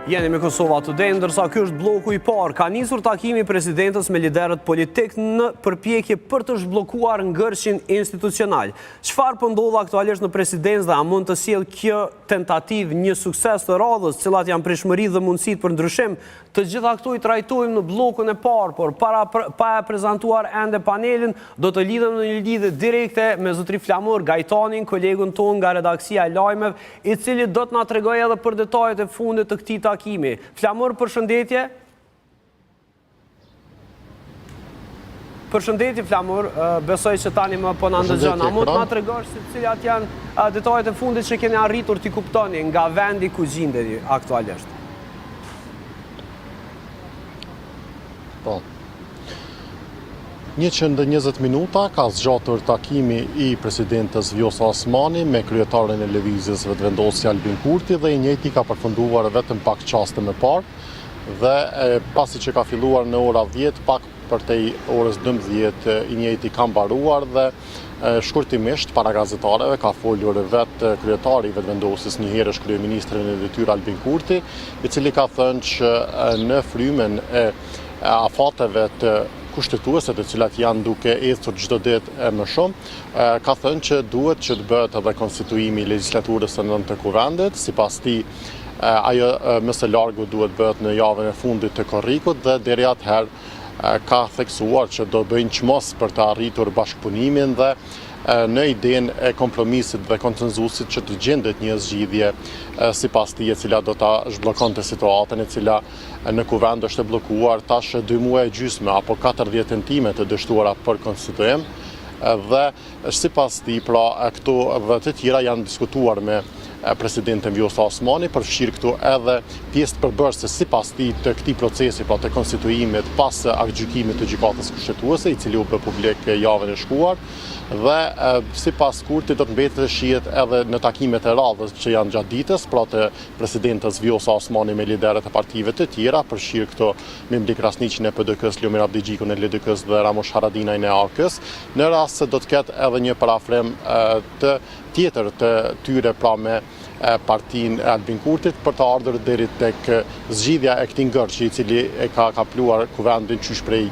Jeni me Kosova Today, ndërsa ky është bloku i parë. Ka nisur takimi i presidentës me liderët politik në përpjekje për të zhbllokuar ngërçin institucional. Çfarë po ndodh aktualisht në presidencë dhe a mund të sjellë kjo tentativë një sukses të radhës, cilat janë pritshmëritë dhe mundësitë për ndryshim? Të gjitha këto i trajtojmë në blokun e parë, por pa e prezantuar ende panelin, do të lidhem në një lidhje direkte me zotri Flamur Gajtanin, kolegun ton nga redaksia e lajmeve, i cili do të na tregojë edhe për detajet e fundit të këtij takimi. Flamur, përshëndetje. Përshëndetje Flamur, besoj që tani më po na ndëgjon. A mund të na tregosh se cilat janë detajet e fundit që keni arritur t'i kuptoni nga vendi ku gjendeni aktualisht? Po. 120 minuta ka zgjatur takimi i presidentës Vjosa Osmani me kryetarin e lëvizjes vetëvendosja Albin Kurti dhe i njëjti ka përfunduar vetëm pak çaste më parë dhe pasi që ka filluar në ora 10 pak përtej orës 12 i njëjti ka mbaruar dhe shkurtimisht para gazetarëve ka folur vetë kryetari i vetëvendosjes, njëherësh kryeministri në detyrë Albin Kurti, i cili ka thënë që në frymen e afateve të kushtetuese të cilat janë duke ecur çdo ditë më shumë, ka thënë që duhet që të bëhet edhe konstituimi i legjislaturës së nëntë të kuvendit, sipas tij ajo më së largu duhet bëhet në javën e fundit të korrikut dhe deri atëherë ka theksuar që do bëjnë çmos për të arritur bashkëpunimin dhe në idenë e kompromisit dhe konsenzusit që të gjendet një zgjidhje sipas tij e cila do ta zhbllokonte situatën e cila në kuvend është e bllokuar tash 2 muaj e gjysmë apo 40 tentime të dështuara për konstituim dhe sipas tij pra këto dhe të tjera janë diskutuar me presidentën Vjosa Osmani, përfshirë këtu edhe pjesë përbërëse sipas tij të këtij procesi, pra të konstituimit pas aktgjykimit të gjykatës kushtetuese, i cili u bë publik javën e shkuar, dhe sipas Kurtit do të mbetet të shihet edhe në takimet e radhës që janë gjatë ditës, pra të presidentës Vjosa Osmani me liderët e partive të tjera, përfshirë këtu Memdi Krasniqin e PD-s, Lumir Abdigjikun e LDK-s dhe Ramush Haradinajin e AK-s, në rast se do të ketë edhe një parafrem të tjetër të tyre pra me partinë e Albin Kurtit për të ardhur deri tek zgjidhja e këtij ngërçi i cili e ka kapluar kuvendin qysh prej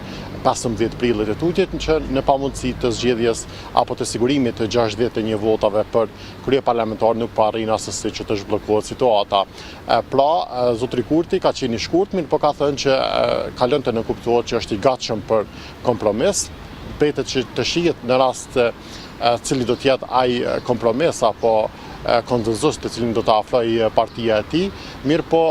15 prillit e tutjet që në pamundësi të zgjedhjes apo të sigurimit të 61 votave për kryeparlamentar nuk pa arrin asesi që të zhbllokohet situata. Pra, zotri Kurti ka qenë i shkurt, mirë po ka thënë që kalonte në kuptohet që është i gatshëm për kompromis, betet që të shihet në rast cili do të jetë ai kompromis apo konsenzus të cilin do të afrojë partia e tij, mirë po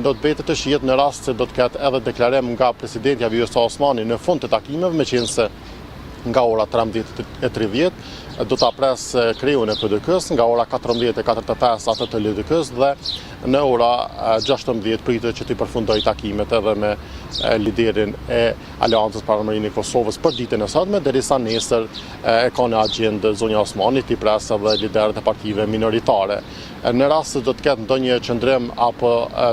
do të betet të shihet në rast se do të ketë edhe deklarim nga presidentja Vjosa Osmani në fund të takimeve, meqense nga ora 13:30 do të apres kreun e PD-s, nga ora 14:45 atë të LDK-s dhe në ora 16 pritet që të përfundoj takimet edhe me liderin e Aleancës për Armërinë e Kosovës për ditën e sotme, derisa nesër e ka në agjendë zonja Osmani të pres edhe liderët e partive minoritare. Në rast se do të ketë ndonjë qëndrim apo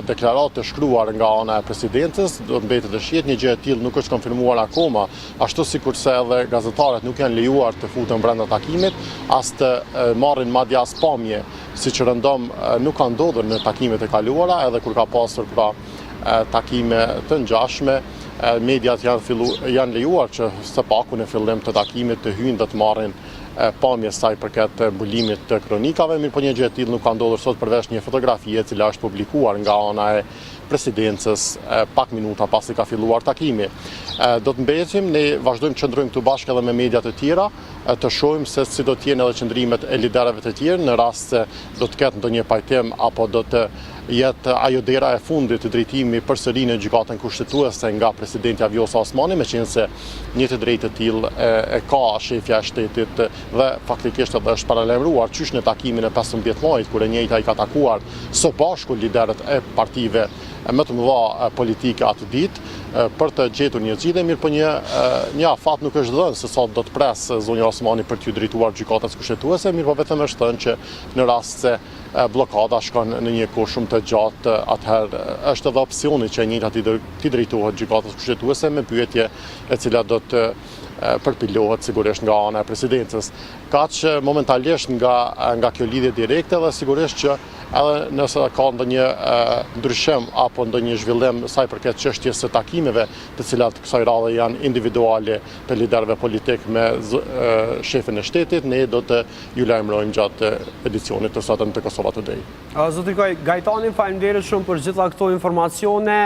deklaratë të shkruar nga ana e presidentës, do të mbetet të shihet, një gjë e tillë nuk është konfirmuar akoma, ashtu sikurse edhe gazetarët nuk janë lejuar të futen brenda takimit, as të marrin madje as pamje, siç rëndom nuk ka ndodhur në takimet e kaluara, edhe kur ka pasur pra takime të ngjashme, mediat janë lejuar që së paku në fillim të takimit të hyjnë dhe të marrin pamje saj përket mbulimit të kronikave, mirë po një gjë e tillë nuk ka ndodhur sot përveç një fotografie e cila është publikuar nga ana e presidencës pak minuta pasi ka filluar takimi. Do të mbetim, ne vazhdojmë të qëndrojmë këtu bashkë edhe me mediat e tjera, të shohim se si do të jenë edhe qëndrimet e liderëve të tjerë në rast se do të ketë ndonjë pajtim apo do të jetë ajo dera e fundit të drejtimi përsëri në gjykatën kushtetuese nga presidentja Vjosa Osmani, meqense një të drejtë të tillë e ka shefja e shtetit dhe faktikisht edhe është paralajmëruar qysh në takimin e 15 majit kur e njëjta i ka takuar së bashku liderët e partive më të mëdha politike atë ditë për të gjetur një zgjidhje, mirë po një afat nuk është dhënë se sot do të pres zonja Osmani për t'ju drejtuar gjykatës kushtetuese, mirë po vetëm është thënë që në rast se blokada shkon në një kohë shumë të gjatë, atëherë është edhe opsioni që e njëjta t'i drejtohet gjykatës kushtetuese me pyetje e cila do të përpilohet sigurisht nga ana e presidencës. Ka që momentalisht nga kjo lidhje direkte dhe sigurisht që edhe nëse ka ndonjë ndryshim apo ndonjë zhvillim saj përket çështjes së takimeve, të cilat kësaj radhe janë individuale të liderëve politik me shefin e shtetit, ne do të ju lajmërojmë gjatë edicionit të sotëm të Kosova Today. Zotri Gajtani, faleminderit shumë për gjitha këto informacione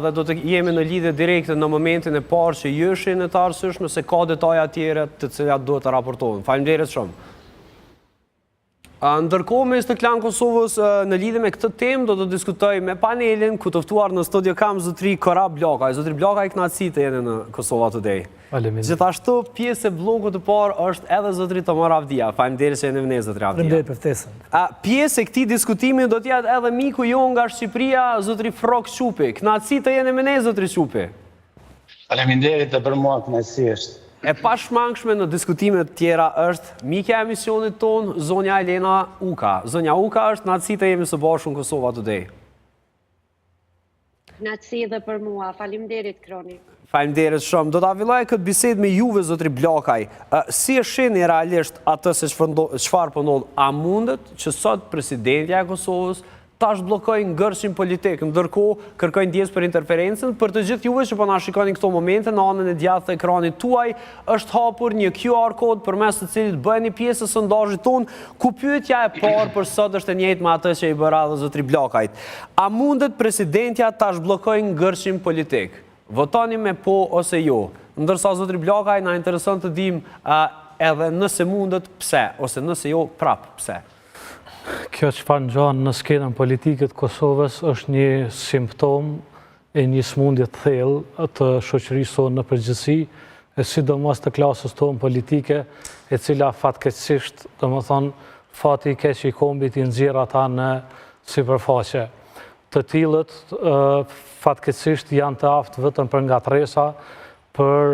dhe do të jemi në lidhje direkte në momentin e parë që jëshin e të arsyeshme se ka detaja tjera të cilat duhet të raportohen. Faleminderit shumë. Ndërkohë, Ministri Klan Kosovës në lidhje me këtë temë do të diskutoj me panelin ku të ftuar në studio kam zotri Kora Blokaj. Zotri Blokaj, kënaqësi të jeni në Kosova Today. Gjithashtu pjesë e bllokut të parë është edhe zotri Tamar Avdia. Faleminderit që jeni me ne zotri Avdia. Faleminderit për ftesën. Pjesë e këtij diskutimi do të jetë edhe miku jon nga Shqipëria, zotri Frok Shupi. Kënaqësi të jeni me ne zotri Shupi. Faleminderit dhe për mua kënaqësi është. E pashmangshme në diskutimet tjera është mikja e emisionit ton, zonja Elena Uka. Zonja Uka është kënaqësi të jemi së bashku në Kosova Today. Kënaqësi dhe për mua. Faleminderit Kroni. Faleminderit shumë. Do ta filloj këtë bisedë me juve zotri Blokaj. Si e shihni realisht atë se çfarë po ndodh? A mundet që sot presidentja e Kosovës tash bllokojnë ngërshin politik, ndërkohë kërkojnë ndjes për interferencën? Për të gjithë juve që po na shikoni këto momente në anën e djathtë të ekranit tuaj, është hapur një QR kod përmes të cilit bëheni pjesë e sondazhit ton, ku pyetja e parë për sot është e njëjtë me atë që i bëra edhe zotri Blokajt. A mundet presidentja tash bllokojnë ngërshin politik? Votoni me po ose jo. Ndërsa zotri Blokaj na intereson të dimë edhe nëse mundet pse, ose nëse jo prap pse. Kjo çfarë ngjan në skenën politike të Kosovës është një simptom e një smundje të thellë të shoqërisë tonë në përgjithësi, e sidomos të klasës tonë politike, e cila fatkeqësisht, domethënë, fati i keq i kombit i nxjerr ata në sipërfaqe. Të tillët fatkeqësisht janë të aftë vetëm për ngatresa, për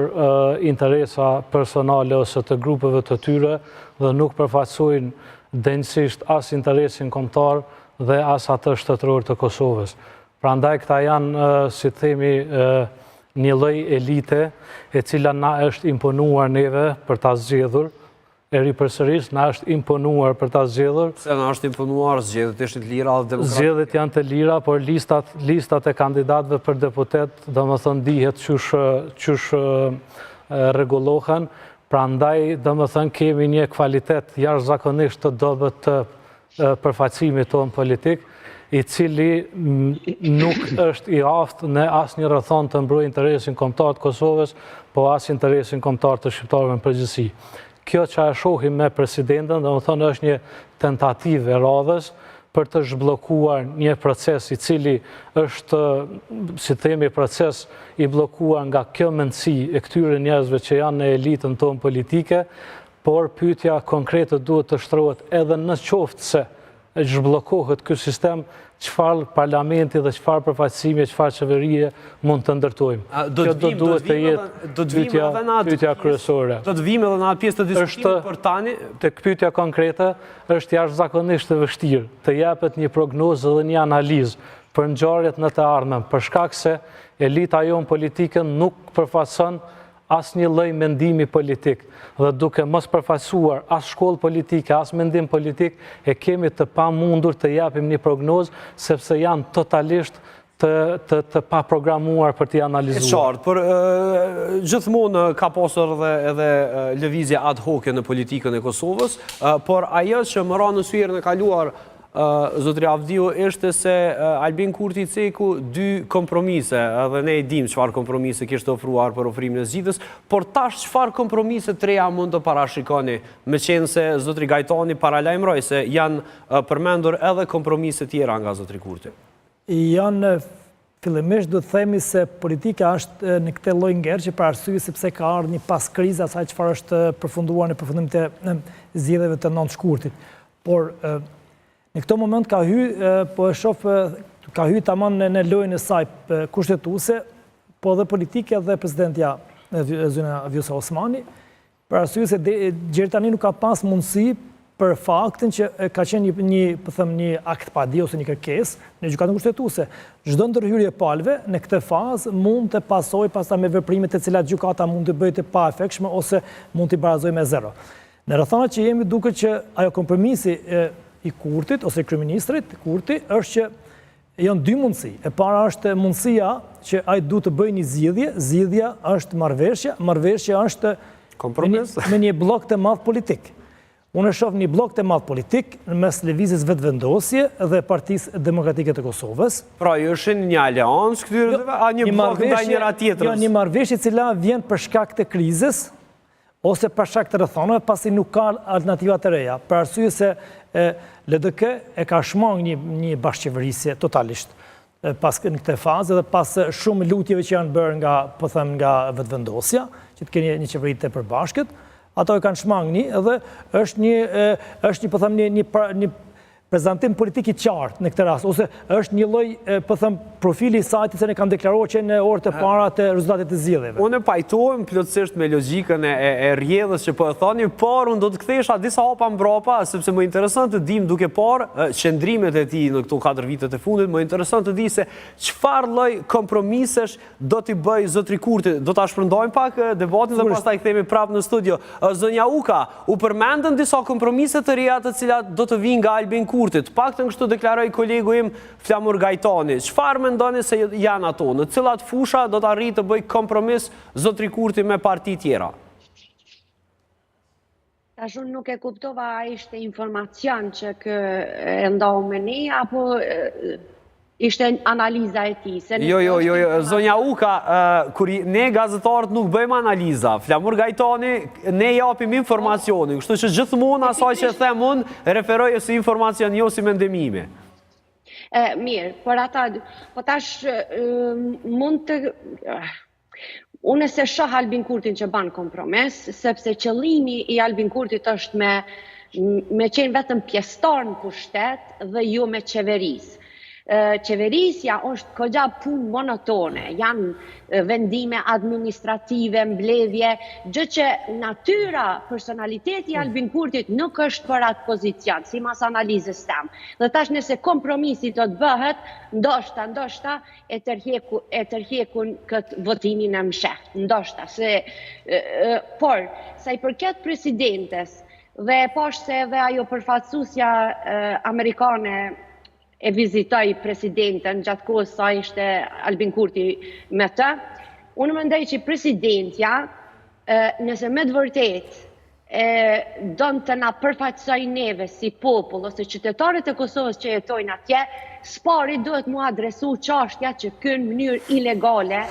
interesa personale ose të grupeve të tyre dhe nuk përfaqësojnë denjësisht as interesin kombëtar dhe as atë shtetëror të Kosovës. Prandaj këta janë, si themi, një lloj elite e cila na është imponuar neve për ta zgjedhur, e ripërsëris, na është imponuar për ta zgjedhur. Se na është imponuar zgjedhjet ishte të lira dhe demokratike. Zgjedhjet janë të lira, por listat e kandidatëve për deputet, domethënë dihet çush rregullohen. Prandaj, domethënë, kemi një kvalitet jashtëzakonisht të dobët të përfaqësimit tonë politik, i cili nuk është i aftë në asnjë rrethon të mbrojë interesin kombëtar të Kosovës, po as interesin kombëtar të shqiptarëve në përgjithësi. Kjo që e shohim me presidentën, domethënë, është një tentativë e radhës për të zhbllokuar një proces i cili është, si themi, proces i bllokuar nga kjo mendësi e këtyre njerëzve që janë në elitën tonë politike, por pyetja konkrete duhet të shtrohet edhe në qoftë se zhbllokohet ky sistem, çfarë parlamenti dhe çfarë përfaqësimi, çfarë qeverie mund të ndërtojmë. Kjo do duhet të jetë pyetja kryesore. Do të vim edhe në atë pjesë të diskutimit për tani. Tek pyetja konkrete është jashtëzakonisht e vështirë të japet një prognozë dhe një analizë për ngjarjet në të ardhmen, për shkak se elita jonë politike nuk përfaqëson asnjë lloj mendimi politik, dhe duke mos përfaqësuar as shkollë politike, as mendim politik, e kemi të pamundur të japim një prognozë, sepse janë totalisht të paprogramuar për t'i analizuar. E qartë, por gjithmonë ka pasur edhe lëvizje ad hoc në politikën e Kosovës, por ajo që më ra në syrin e kaluar zotri Avdiu ishte se Albin Kurti ceku 2 kompromise, edhe ne i dim çfarë kompromise kishte ofruar për ofrimin e zgjidhjes, por tash çfarë kompromise të reja mund të parashikoni, meqense zotri Gajtani paralajmëroi se janë përmendur edhe kompromise tjera nga zotri Kurti. Janë fillimisht do të themi se politika është në këtë lloj ngerçi për arsye sepse ka ardhur një pas kriza asaj çfarë është përfunduar në përfundim të zgjedhjeve të 9 shkurtit. Por në këtë moment ka hyrë tamam në lojën e saj kushtetuese, po dhe politike dhe presidentja Zona Vjosa Osmani, për arsye se deri tani nuk ka pas mundësi për faktin që ka qenë një akt padi ose një kërkesë në gjykatën kushtetuese. Çdo ndërhyrje palëve në këtë fazë mund të pasojë pastaj me veprimet të cilat gjykata mund të bëjë të paefektshme ose mund t'i barazojë me zero. Në rrethana që jemi duket që ajo kompromisi i Kurtit ose i kryeministrit Kurti është që janë dy mundësi. E para është mundësia që ai duhet të bëjë një zgjidhje, zgjidhja është marrëveshja është kompromis me një blok të madh politik. Unë shoh një blok të madh politik mes lëvizjes vetëvendosje dhe Partisë Demokratike të Kosovës. Pra, është një aleancë këtyre a një blok ndaj njëra tjetrës? Jo, një marrëveshje e cila vjen për shkak të krizës ose për shkak të rrethonave, pasi nuk ka alternativa të reja. Për arsye se LDK e ka shmang një bashkëqeverisje totalisht pas në këtë fazë dhe pas shumë lutjeve që janë bërë nga vetëvendosja, që të keni një qeveri të përbashkët, ato e kanë shmangni dhe është një prezantim politik i qartë në këtë rast, ose është një lloj profili i saj që ne kanë deklaruar që në orët e para të rezultatit të zgjedhjeve. Unë pajtohem plotësisht me logjikën e rrjedhës që po e thoni, por unë do të kthesha disa hapa mbrapa, sepse më intereson të dim duke parë qëndrimet e tij në këto 4 vitet e fundit, më intereson të di se çfarë lloj kompromisesh do t'i bëj zotri Kurti. Do ta shpërndajmë pak debatin dhe pastaj kthehemi prapë në studio. Zonja Uka, u përmendën disa kompromise të reja të cilat do të vinë nga Albin Kurtit. Paktën kështu deklaroi kolegu im Flamur Gajtani. Çfarë mendoni se janë ato? Në cilat fusha do të arrijë të bëj kompromis zotri Kurti me parti tjera? Tash unë nuk e kuptova, a ishte informacion që e ndohu me ne, apo ishte analiza e tij? Jo, zonja Uka, kur ne gazetarët nuk bëjmë analiza, Flamur Gajtani ne japim informacionin, kështu që gjithmonë asaj që them unë referoj si informacion, jo si mendimime. Mirë, por ata, po tash mund të... Unë se shoh Albin Kurtin që ban kompromis, sepse qëllimi i Albin Kurtit është me qenë vetëm pjesëtar në pushtet dhe jo me qeverisë. Qeverisja është kogja punë monotone, janë vendime administrative, mbledhje, gjë që natyra, personaliteti Albin Kurtit nuk është për atë pozicion, si mas analizës tem. Dhe tash nëse kompromisi do të bëhet, ndoshta e tërhjekun këtë votimin e msheht, ndoshta. Por, sa i përket presidentes, dhe poshtë se edhe ajo përfaqësuesja amerikane e vizitoj presidentën gjatë kohës sa ishte Albin Kurti me të, unë mendoj që presidentja, nëse me të vërtet donë të na përfaqësoj neve si popull ose qytetarët e Kosovës që jetojnë atje, spari duhet mu adresu çështja që kënë mënyrë ilegale,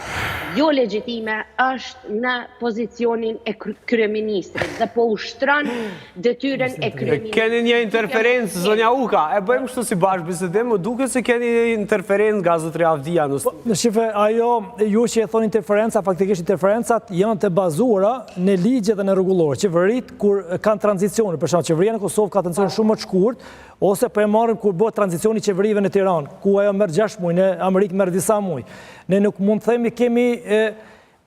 jo legjitime, është në pozicionin e kryeministrit dhe po ushtron detyrën e kryeministrit. Keni një interferencë, zonja Uka, e bëjmë kështu si bashkë bisedim, më duket se keni një interferencë nga zotria Avdia në Në shife, ajo, ju që e thonë interferenca, faktikisht interferencat janë të bazuara në ligje dhe në rregullore. Qeverit, kur kanë tranzicione, për shembull, qeveria në Kosovë ka tranzicion shumë më të shkurt, ose për e marrim kur bëhet tranzicioni qeverive në Tiranë, ku ajo merr 6 muaj, në Amerikë merr disa muaj. Ne nuk mund të themi kemi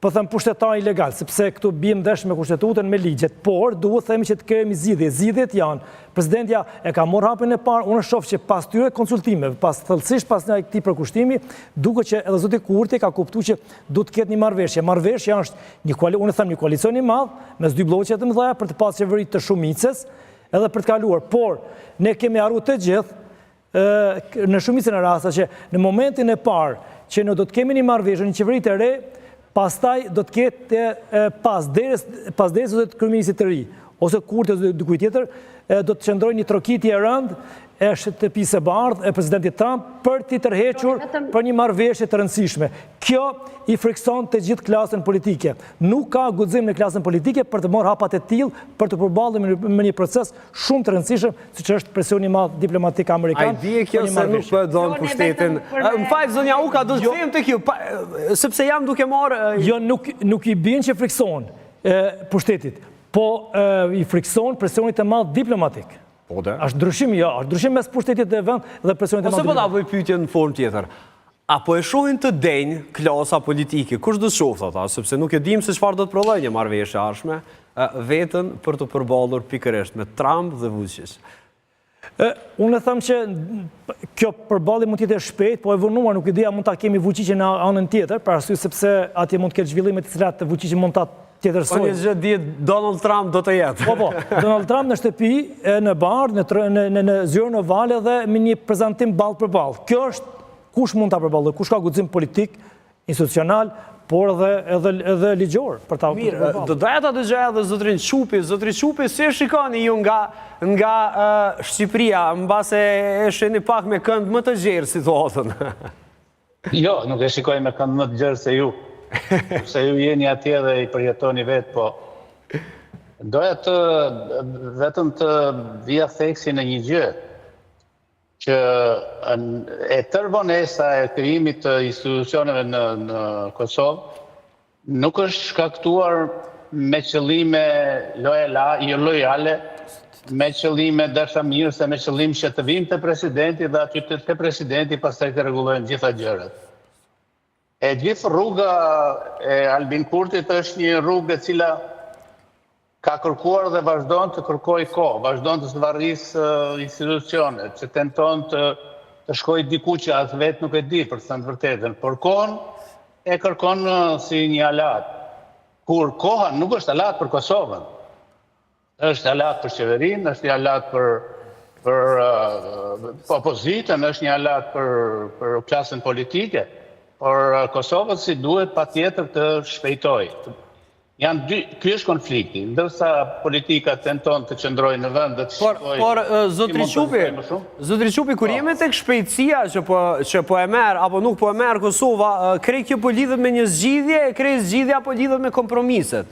pushtetar ilegal, sepse këtu biem ndesh me kushtetutën, me ligjet, por duhet themi që të kemi zgjidhje. Zgjidhjet janë, presidentja e ka marrë hapin e parë, unë shoh që pas tyre konsultimeve, thellësisht pas këtij përkushtimi, duket që edhe zoti Kurti ka kuptuar që duhet të ketë një marrëveshje. Marrëveshja është një koalicion i madh mes dy blloqe të mëdha për të pasur qeveri të shumicës, edhe për të kaluar, por ne kemi harruar të gjithë në shumicën e rasteve që në momentin e parë që ne do të kemi një marrëveshje, një qeveri të re, pastaj do të ketë pas derisa do të kryeministri të ri, ose Kurti ose dikujt tjetër, do të qëndrojë një trokitje e rëndë e shtëpisë së bardhë e presidentit Trump për t'i tërhequr për një marrëveshje të rëndësishme. Kjo i frikson të gjithë klasën politike. Nuk ka guxim në klasën politike për të marrë hapat e tillë për të përballur me një proces shumë të rëndësishëm, siç është presioni i madh diplomatik amerikan. Ai di kjo se nuk po don pushtetin. M'fal zonja Uka, do të them tek ju, sepse jam duke marrë jo nuk i bën që frikson pushtetit, po i frikson presionit të madh diplomatik. Është ndryshim, jo, është ndryshim mes pushtetit dhe vend dhe presionit të madh. Ose po ta bëj pyetje në formë tjetër. Apo e shohin të denjë klasa politike, kush do të shoft ata, sepse nuk e dim se çfarë do të prodhojë një marrëveshje ardhshme, vetën për të përballur pikërisht me Trump dhe Vučić. Unë e them që kjo përballje mund të jetë e shpejtë, po e vonuar nuk e dia mund ta kemi Vučićin në anën tjetër, për arsye sepse atje mund të ketë zhvillime të cilat Vučići mund ta tjetërsoj. Po një gjë dihet Donald Trump do të jetë. Po, Donald Trump në shtëpi, në bardh, në zyrën ovale dhe me një prezantim ballë për ballë. Kjo është kush mund ta përballojë, kush ka guxim politik, institucional, por edhe ligjor për ta përballë. Do doja ta dëgjoj edhe zotrin Çupi. Zotri Çupi, si e shikoni ju nga Shqipëria, mbase e shihni pak me kënd më të gjerë situatën? Jo, nuk e shikoj me kënd më të gjerë se ju. Se ju jeni atje dhe i përjetoni vetë, po doja vetëm të vija theksi në një gjë, që e tërbonesa e krijimit të institucioneve në Kosovë nuk është shkaktuar me qëllime lojale, me qëllime dashamirëse, me qëllim që të vim të presidenti dhe aty të presidenti pastaj të rregullojnë gjitha gjërat. E gjithë rruga e Albin Kurtit është një rrugë e cila ka kërkuar dhe vazhdon të kërkoj kohë, vazhdon të zvarrisë institucionet, që tenton të shkojë diku që atë vetë nuk e di për të thënë vërtetën, por kohën e kërkon si një alat. Kur koha nuk është alat për Kosovën, është alat për qeverinë, është një alat për opozitën, është një alat për klasën politike, por Kosovës si duhet patjetër të shpejtojë. Ky është konflikti, ndërsa politika tenton të qëndrojë në vend dhe të shikojë. Por zotri Çupi, kur jemi tek shpejtësia që po e merr apo nuk po e merr Kosova, krejt kjo po lidhet me një zgjidhje, krejt zgjidhja po lidhet me kompromiset.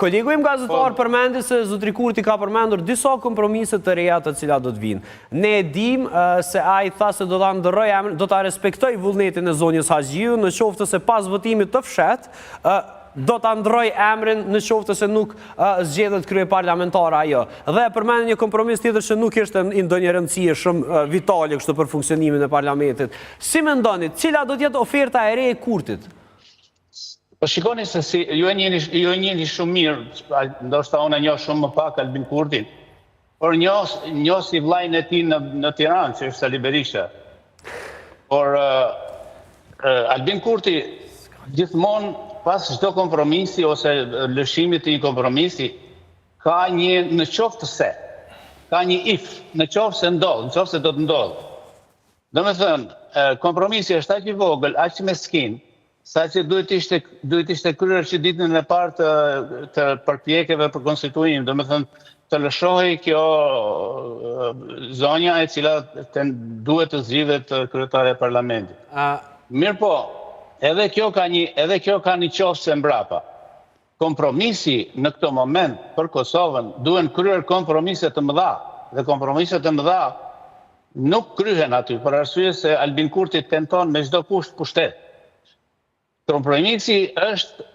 Kolegu im gazetar përmendi se zotri Kurti ka përmendur disa kompromise të reja të cilat do të vinë. Ne e dim se ai tha se do ta ndërrojë emrin, do ta respektoj vullnetin e zonjës Haxhiu, në qoftë se pas votimit të fshet, do të ndroj emrin në qoftë se nuk zgjedhet krye parlamentare ajo. Dhe përmend një kompromis tjetër që nuk ishte ndonjë rëndësie shumë vitale kështu për funksionimin e parlamentit. Si mendoni, cila do të jetë oferta e re e Kurtit? Po shikoni se si ju e njihni shumë mirë, ndoshta unë e njoh shumë më pak Albin Kurtin, por njoh si vllajën e tij në Tiranë, që është Sali Berisha. Por Albin Kurti gjithmonë pas çdo kompromisi ose lëshimit të një kompromisi, ka një në qoftë se, ka një if, në qoftë se ndodh, në qoftë se do të ndodh. Domethënë, kompromisi është aq i vogël, aq meskin, saqë duhet ishte kryer që ditën e parë të përpjekjeve për konstituim, domethënë të lëshohej kjo zonja e cila duhet të zgjidhet kryetare e parlamentit. Mirë po, edhe kjo ka një qofse mbrapa. Kompromisi në këtë moment për Kosovën duhen kryer kompromise të mëdha, dhe kompromise të mëdha nuk kryhen aty, për arsye se Albin Kurti tenton me çdo kusht pushtet. Kompromisi është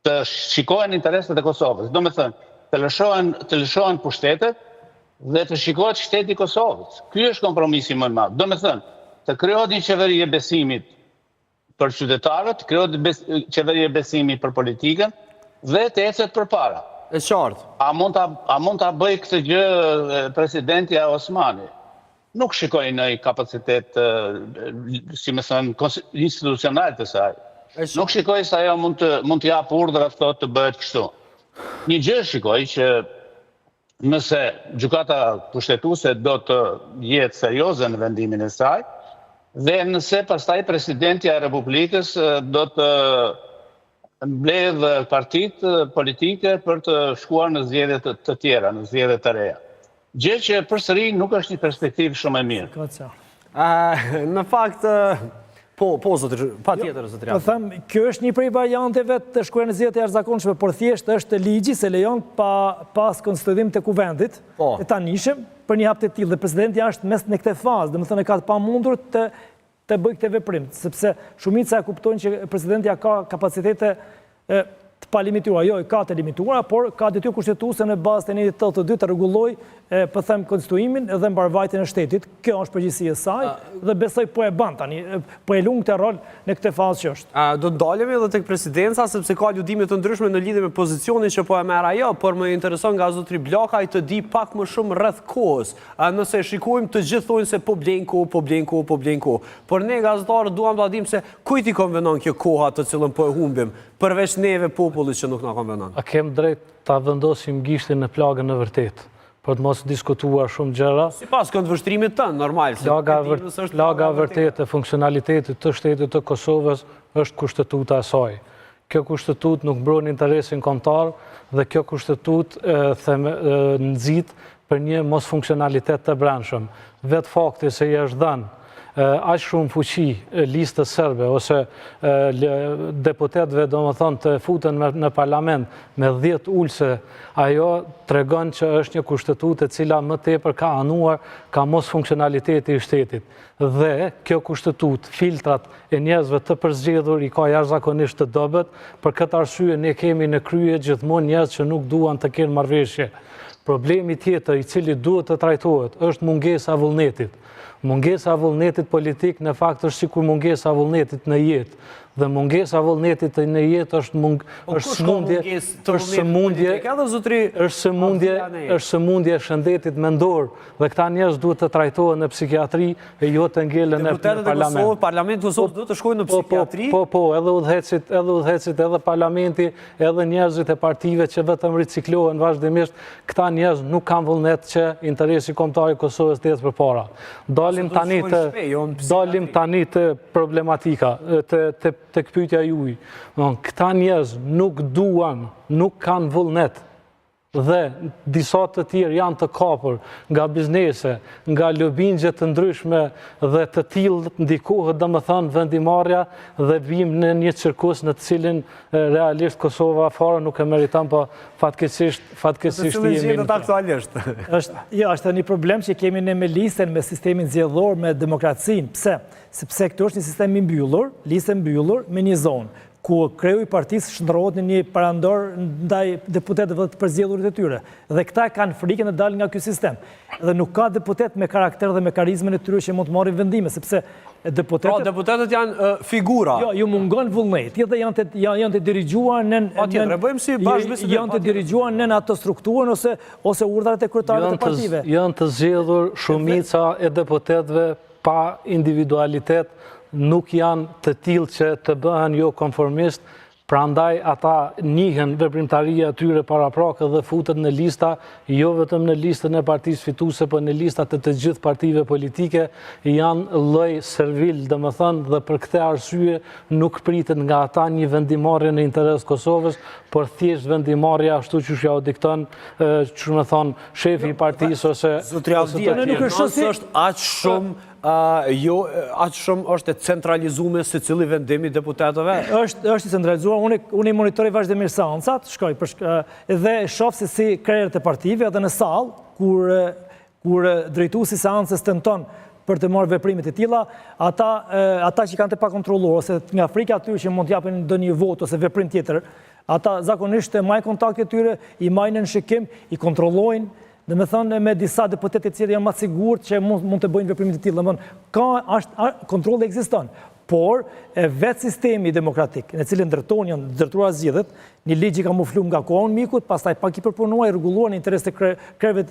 të shikohen interesat e Kosovës, domethënë të lëshohen pushtetet dhe të shikohet shteti i Kosovës. Ky është kompromisi më i madh. Domethënë të krijohet një qeveri e besimit për qytetarët, krijohet qeveri e besimit për politikën dhe të ecet përpara. E qartë. A mund ta bëj këtë gjë presidenti Osmani? Nuk shikoj në kapacitet, si më thënë, institucional të saj. Nuk shikoj se ajo mund të jap urdhra thotë të bëhet kështu. Një gjë shikoj që nëse gjykata pushtetuese do të jetë serioze në vendimin e saj, dhe nëse pastaj presidenti i Republikës do të mbledh partitë politike për të shkuar në zgjedhje të tjera, në zgjedhje të reja. Gjë që përsëri nuk është një perspektivë shumë e mirë. Në fakt, po zotri, patjetër zotri. Po them, kjo është një prej varianteve të shkuar në zgjedhje të jashtëzakonshme, por thjesht është ligji se lejon pas konstituim të kuvendit, të tanishëm, për një hap të tillë, dhe presidenti është mes në këtë fazë, domethënë ka të pamundur të bëjë këtë veprim, sepse shumica e kuptojnë që presidenti ka kapacitete të pa limituar, jo, ka të limituara, por ka detyrë kushtetuese në bazë të 182 të rregulloj po them konstituimin dhe mbarvajtjen e shtetit. Kjo është përgjegjësia e saj dhe besoj po e bën tani, po e lung të rol në këtë fazë që është. Do të dalemi edhe tek presidenca sepse ka ljudime të ndryshme në lidhje me pozicionin që po e merr ajo, por më intereson nga zotri Blakaj të di pak më shumë rreth kohës. Nëse shikojmë të gjithë thonë se po blen kohë, por ne gazetarët duam ta dimë se kujt i konvenon kjo koha të cilën po e humbim, përveç neve popullit që nuk na konvenon. A kem drejt ta vendosim gishtin në plagën e vërtet, për të mos diskutuar shumë gjëra. Sipas këndvështrimit tënd, normal. Plaga e vërtet e funksionalitetit të shtetit të Kosovës është kushtetuta e saj. Kjo kushtetut nuk mbron interesin kombëtar dhe kjo kushtetut nxit për një mos funksionalitet të brendshëm. Vetë fakti se i është dhënë aq shumë fuqi listës serbe ose deputetëve domethënë të futen në parlament me 10 ulse, ajo tregon që është një kushtetutë e cila më tepër ka anuar ka mos funksionaliteti i shtetit. Dhe kjo kushtetutë, filtrat e njerëzve të përzgjedhur i ka jashtëzakonisht të dobët, për këtë arsye ne kemi në krye gjithmonë njerëz që nuk duan të kenë marrëveshje. Problemi tjetër i cili duhet të trajtohet është mungesa e vullnetit. Mungesa e vullnetit politik në fakt është sikur mungesa e vullnetit në jetë. Dhe mungesa e vullnetit në jetë është sëmundje e shëndetit mendor dhe këta njerëz duhet të trajtohen në psikiatri e jo të ngelen në parlament. Parlamenti Kosovës duhet të shkojnë në psikiatri? Po, edhe udhëhecit, edhe parlamenti, edhe njerëzit e partive që vetëm riciklohen vazhdimisht, këta njerëz nuk kanë vullnet që interesi kombëtar i Kosovës të jetë përpara. Dalim tani të problematika, të këpytja juj. Këta njerëz nuk duan, nuk kanë vullnet dhe disa të tjerë janë të kapur nga biznese, nga lobingje të ndryshme dhe të tillë ndikohet domethënë vendimarrja dhe vim në një cirkus në të cilin realisht Kosova fare nuk e meriton, po fatkeqësisht jemi aktualisht. Është një problem që kemi ne me listën, me sistemin zgjedhor, me demokracinë. Pse? Sepse këtu është një sistem i mbyllur, listë e mbyllur me një zonë ku kreu i partisë shndërrohet në një parandor ndaj deputetëve të përzgjedhurit e tyre. Dhe këta kanë frikën të dalin nga ky sistem. Dhe nuk ka deputet me karakter dhe me karizmën e tyre që mund të marrin vendime, sepse deputetët janë figura. Jo, ju mungon vullneti dhe janë të dirigjuar në ato strukturën ose urdhrat e kryetarëve të partive. Janë të zgjedhur shumica e deputetëve pa individualitet, nuk janë të tillë që të bëhen jo konformist, prandaj ata njihen veprimtaria e tyre paraprakë dhe futet në lista, jo vetëm në listën e partisë fituese, por në listat e të gjithë partive politike, janë lloj servil, domethënë, dhe për këtë arsye nuk pritet nga ata një vendimarrje në interes të Kosovës, por thjesht vendimarrja ashtu siç ja u dikton, çu më thon, shefi i partisë ose Zotri Avdia, nuk është aq shumë aq shumë është e centralizuar se cili vendim i deputetëve? Është i centralizuar. Unë i monitoroj vazhdimisht seancat, shkoj dhe shoh se si krerët e partive edhe në sallë kur drejtuesi i seancës tenton për të marrë veprime të tilla, ata që kanë të pakontrolluar ose nga frika aty që mund të japin ndonjë votë ose veprim tjetër, ata zakonisht marrin kontakte të tyre, i marrin në shikim, i kontrollojnë. Dhe me thonë me disa deputetet që janë më të sigurt që mund të bëjnë veprime të tilla. Kontrolli ekziston, por vetë sistemi demokratik në cilin ndërtuar zgjedhjet, një ligj i kamufluar nga koha e mikut, pastaj pak i përpunuar, i rregulluar në interes të kreve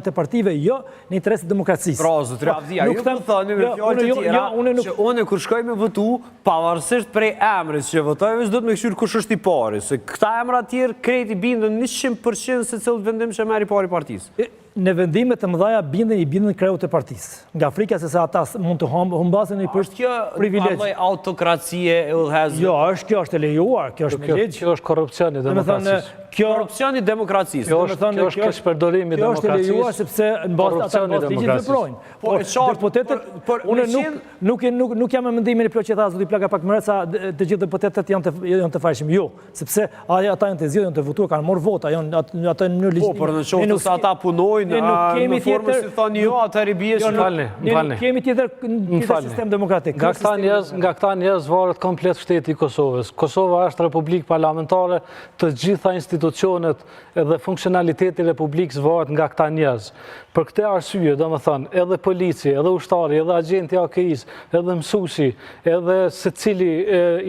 të partive, jo në interes të demokracisë. Pra, zotri Avdia, ju po thoni me fjalë të tjera që unë kur shkoj me votu, pavarësisht prej emrit që votojmë, do të më këshir kush është i pari, se këta emra të tjerë krejt i bindën 100% se cilë vendim që merr i pari partisë. Në vendime të mëdha bindën kreut e partisë. Nga frika se ata mund të humbasin një privilegj. Është kjo autokracie e udhëhezur? Jo, kjo është e lejuar, kjo është me ligj. Kjo është korrupsioni i demokracisë. Korrupsioni i demokracisë. Kjo është keqpërdorimi i demokracisë. Kjo është e lejuar sepse në bazë ata ligjit veprojnë. Po deputetët, nuk jam me mendimin e plot që tha zoti Plaka pak më herët sa të gjithë deputetët janë të fajshëm. Jo, sepse ata janë të zgjedhur, janë të votuar, kanë marrë vota, janë ato në mënyrë ligjore. Po, por në qoftë se ata punojnë votojnë në formën si thoni jo, atëherë bie që Falni. Kemi tjetër sistem demokratik. Nga këta njerëz varet komplet shteti i Kosovës. Kosova është republikë parlamentare, të gjitha institucionet edhe funksionaliteti i republikës varet nga këta njerëz. Për këtë arsye, domethënë, edhe polici, edhe ushtari, edhe agenti AKI-s, edhe mësuesi, edhe secili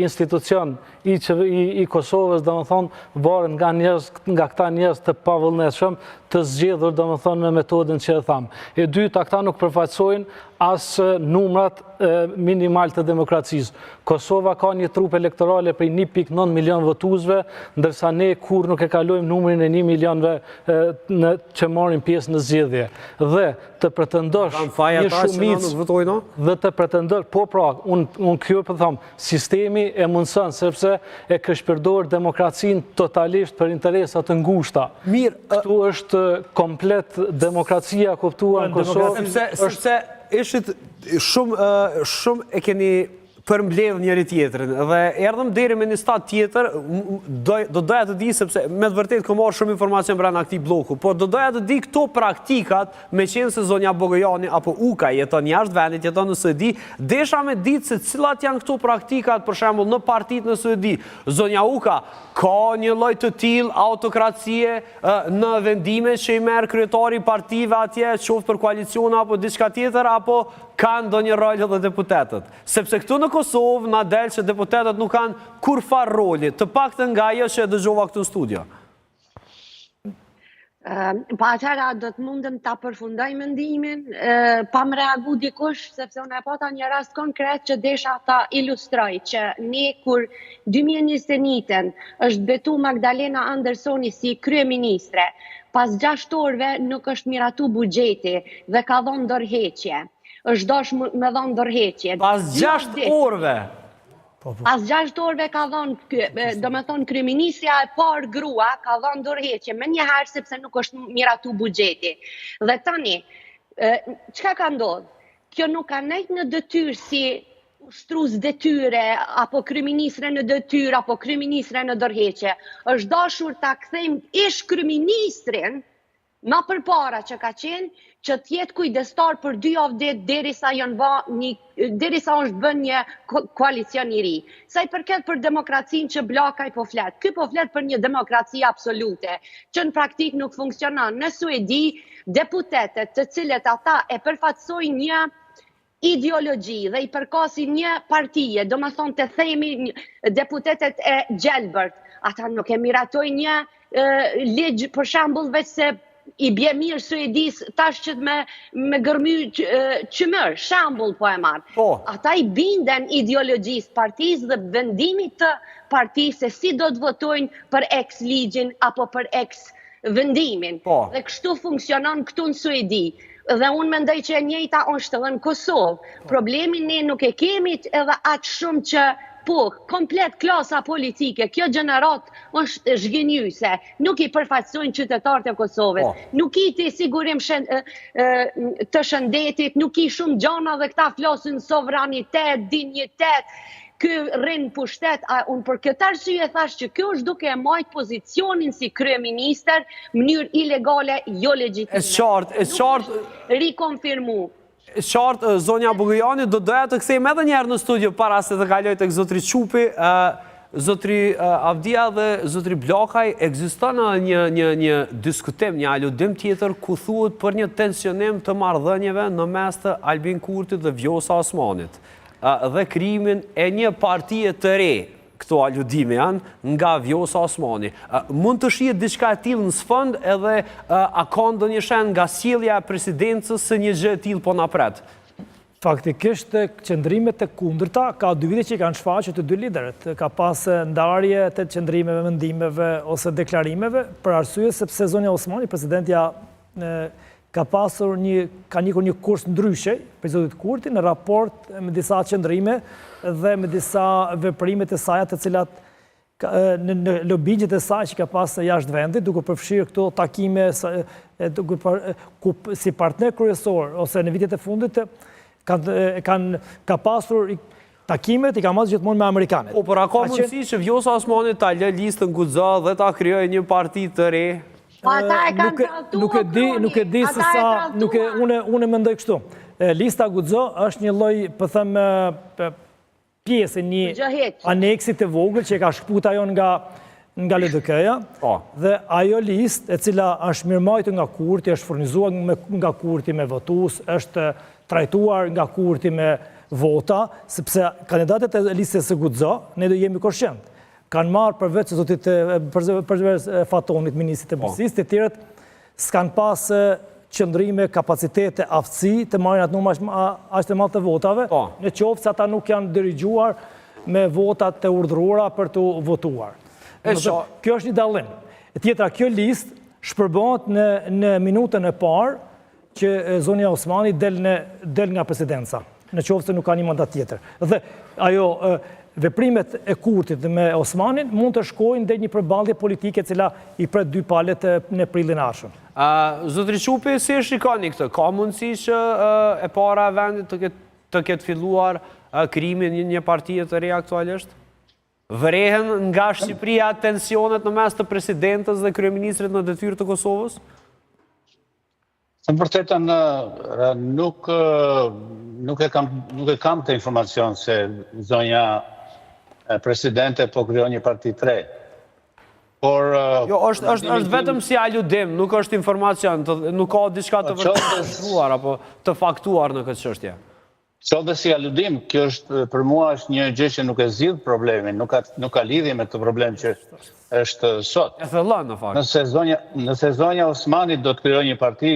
institucion i Kosovës, domethënë, varet nga këta njerëz të pavullnetshëm, të zgjedhur, domethënë, me metodën që e tham. E dyta, këta nuk përfaqësojnë as numrat minimal të demokracisë. Kosova ka një trup elektorale prej 1.9 milion votuesve, ndërsa ne kur nuk e kalojmë numrin e 1 milionve që marrin pjesë në zgjedhje. Dhe të pretendosh një shumicë dhe të pretendosh, po pra, unë kjo për thamë, sistemi e mundësën, sepse e këshpërdor demokracinë totalisht për interesat të ngushta. Këtu është komplet demokracia kuptuar në Kosovë. Sepse ishit shumë e keni përmbledh njëri tjetërin dhe erdhëm deri me një stat tjetër, do doja të di, sepse me të vërtet kam marrë shumë informacion brenda këtij bloku, por do doja të di këto praktikat, me qenë se zonja Bogojani apo Uka jeton jashtë vendit, jeton në SED, desha me ditë se cilat janë këto praktikat, për shembull në partitë në SED. Zonja Uka, ka një lloj të tillë autokracie në vendime që i merr kryetari i partive atje, qoftë për koalicione apo diçka tjetër, apo kanë ndonjë rol edhe deputetët? Sepse këtu në Kosovë na del që deputetët nuk kanë kurfar roli, të paktën nga ajo që e dëgjova këtu në studio. Pa atëra do të mundem ta përfundoj mendimin, pa më reagu dikush, sepse unë e pata një rast konkret që desha ta ilustroj, që ne kur 2021 është betu Magdalena Andersoni si kryeministre, pas 6 orëve nuk është miratu buxheti dhe ka dhënë dorëheqje. Është dosh me dhënë dorëheqje. Pas 6 orëve? Pas 6 orëve ka dhënë, do me thonë, kryeministja e parë grua ka dhënë dorëheqje, me njëherë sepse nuk është miratu buxheti. Dhe tani, çka ka ndodhur? Kjo nuk ka nejt në detyrë si ushtrus detyre, apo kryeministre në detyrë, apo kryeministre në dorëheqje. Është dashur ta kthejmë ish kryeministrin ma përpara që ka qenë, që tjetë kujdestar për 2 javë derisa është bën një koalicion i ri. Sa i përket për demokracinë që Bllakaj po flet. Ky po flet për një demokraci absolute, që në praktik nuk funksionon. Në Suedi, deputetet të cilët ata e përfaqësojnë një ideologji dhe i përkasin një partije, do më thonë të themi deputetet e Gjelbert, ata nuk e miratojnë një ligj për shembull veç se i bje mirë Suedis tash që me gërmy qëmër, shambull po e marë. Ata i binden ideologjisë partisë dhe vendimit të partisë se si do të votojnë për X ligjin apo për X vendimin. Dhe kështu funksionon këtu në Suedi. Dhe unë mendoj që e njëjta është edhe në Kosovë. Problemin ne nuk e kemi edhe atë shumë që komplet klasa politike, kjo gjenerat është zhgënjyse, nuk i përfaqësojnë qytetarët e Kosovës, nuk i të sigurim të shëndetit, nuk i shumë gjana dhe këta flasin sovranitet, dinjitet, ky rrin pushtet, unë për këtë arsye thash që kjo është duke e majt pozicionin si kryeministër mënyrë ilegale, jo legjitime. E qartë. Rikonfirmu. Qartë, zonja Bogojani, do doja të kthejmë edhe njerë në studio para se të kaloj tek zotri Qupi, zotri Avdia dhe zotri Bllakaj, ekziston një diskutim, një aludim tjetër ku thuhet për një tensionim të marrëdhënieve në mes të Albin Kurtit dhe Vjosa Osmanit dhe krijimin e një partie të re. Këto aludime janë nga Vjosa Osmani. Mund të shihet diçka e tillë në sfond edhe a ka ndonjë shenjë nga sjellja e presidencës se një gjë e tillë po na pret? Faktikisht qëndrimet e kundërta ka 2 vite që i kanë shfaqur të 2 liderët. Ka pas ndarje të qëndrimeve, mendimeve ose deklarimeve për arsye sepse zonja Osmani, presidentja, ka pasur ka nikur një kurs ndryshe për zotit Kurti në raport me disa qëndrime dhe me disa veprimet e saj të cilat në lobigjet e saj që ka pas jashtë vendit, duke përfshirë këto takime si partner kryesor ose në vitet e fundit ka pasur takimet i ka marrë gjithmonë me amerikanet. Por a ka mundësi që Vjosa Osmani ta lë listën guxo dhe ta krijojë një parti të re? Nuk e di se sa, unë mendoj kështu. Lista Guxo është një lloj, po them, pjesë një aneksit të vogël që e ka shkput ajo nga LDK-ja, dhe ajo list e cila është mirëmajtur nga Kurti, është furnizuar nga Kurti me votues, është trajtuar nga Kurti me vota, sepse kandidatët e listës së Guxo, ne do jemi koshient, kanë marrë përveç Fatonit, ministrit të bujqësisë, të tjerët s'kanë pas qëndrime, kapacitete, aftësi të marrin atë numër aq të madh të votave, në qoftë se ata nuk janë dirigjuar me votat të urdhëruara për të votuar. Kjo është një dallim. Tjetra, kjo listë shpërbohet në minutën e parë që Zonja Osmani del nga presidenca, në qoftë se nuk ka një mandat tjetër. Dhe ajo veprimet e Kurtit me Osmanin mund të shkojnë dhe një përballje politike cila i pret dy palet në prillin e ardhshëm. Zotri Qupi, si e shikoni këtë? Ka mundësi që e para e vendit të ketë filluar krimin një partie të re aktualisht? Vërehen nga Shqipëria tensionet në mes të presidentës dhe kryeministrit në detyrë të Kosovës? Në vërtetën nuk e kam të informacion se zonja presidente po krijon një parti të re. Jo, është vetëm si aludim, nuk është informacion, nuk ka diçka të vërtetuar apo të faktuar në këtë çështje. Qoftë si aludim, kjo është për mua është një gjë që nuk e zgjidh problemin, nuk ka lidhje me këtë problem që është sot. E thellon në fakt. Nëse zonja Osmani do të krijojë një parti,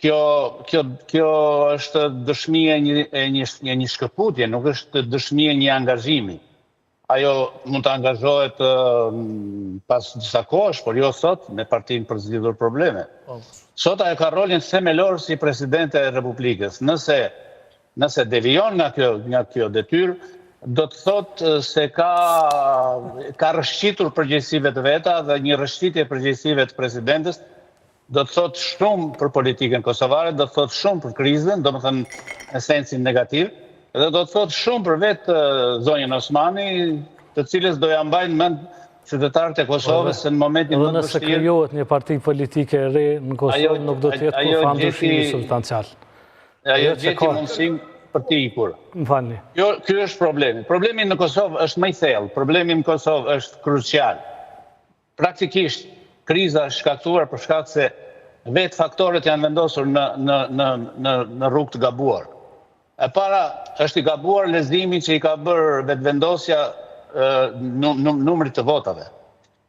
kjo është dëshmi e një shkëputje, nuk është dëshmi e një angazhimi. Ajo mund të angazhohet pas disa kohësh, por jo sot me partinë për zgjidhur probleme. Sot ajo ka rolin themelor si presidente e Republikës. Nëse devijon nga kjo detyrë, do të thotë se ka rëshqitur përgjegjësive të veta dhe një rëshqitje përgjegjësive të presidentës do të thotë shumë për politikën kosovare, do të thotë shumë për krizën, do të thënë esencin negativ, dhe do të thotë shumë për vetë zonjën Osmani, të cilës do ja mbajnë mend qytetarët e Kosovës në momentin më të vështirë. Nëse krijohet një parti politike e re në Kosovë, nuk do të jetë pa ndryshim substancial. Ajo gjeti mundësim për të ikur. Më falni. Ky është problemi. Problemi në Kosovë është më i thellë. Problemi në Kosovë është krucial. Praktikisht, kriza është shkaktuar për shkak se vetë faktorët janë vendosur në rrugë të gabuar. E para është i gabuar leximi që i ka bërë vetëvendosja numrit të votave,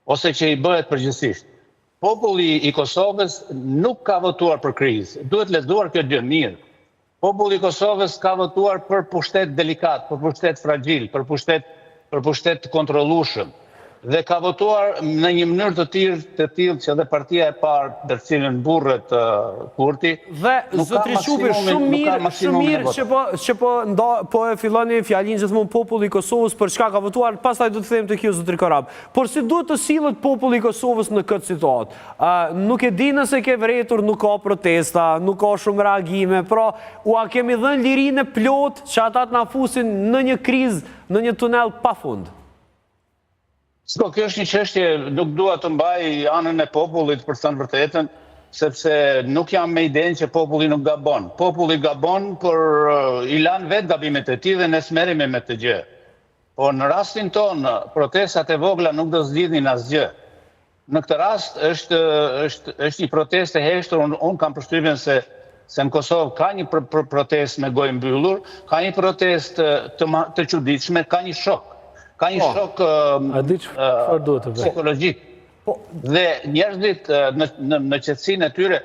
ose që i bëhet përgjithsisht. Populli i Kosovës nuk ka votuar për krizë. Duhet lexuar kjo gjë mirë. Populli i Kosovës ka votuar për pushtet delikat, për pushtet fragjil, për pushtet të kontrollueshëm. Dhe ka votuar në një mënyrë të tillë që edhe partia e parë për cilën burret Kurti. Dhe zotri Qupi, shumë mirë që po e filloni fjalinë gjithmonë populli i Kosovës për çka ka votuar, pastaj do të them tek ju zotri Korab. Por si duhet të sillet populli i Kosovës në këtë situatë? Nuk e di nëse ke vërejtur, nuk ka protesta, nuk ka shumë reagime, pra a kemi dhënë lirinë plot që ata të na fusin në një krizë, në një tunel pafund? Kjo është një çështje, nuk dua të mbaj anën e popullit për thënë vërtetën, sepse nuk jam me idenë që populli nuk gabon. Populli gabon, por i lan vetë gabimet e tij dhe ne smerremi me të gjë. Po në rastin tonë, protestat e vogla nuk do zgjidhin asgjë. Në këtë rast është një protestë e heshtur, unë kam përshtypjen se në Kosovë ka një protestë me gojë mbyllur, ka një protestë të çuditshme, ka një shok. Ka një shok psikologjik. Dhe njerëzit në qetësinë e tyre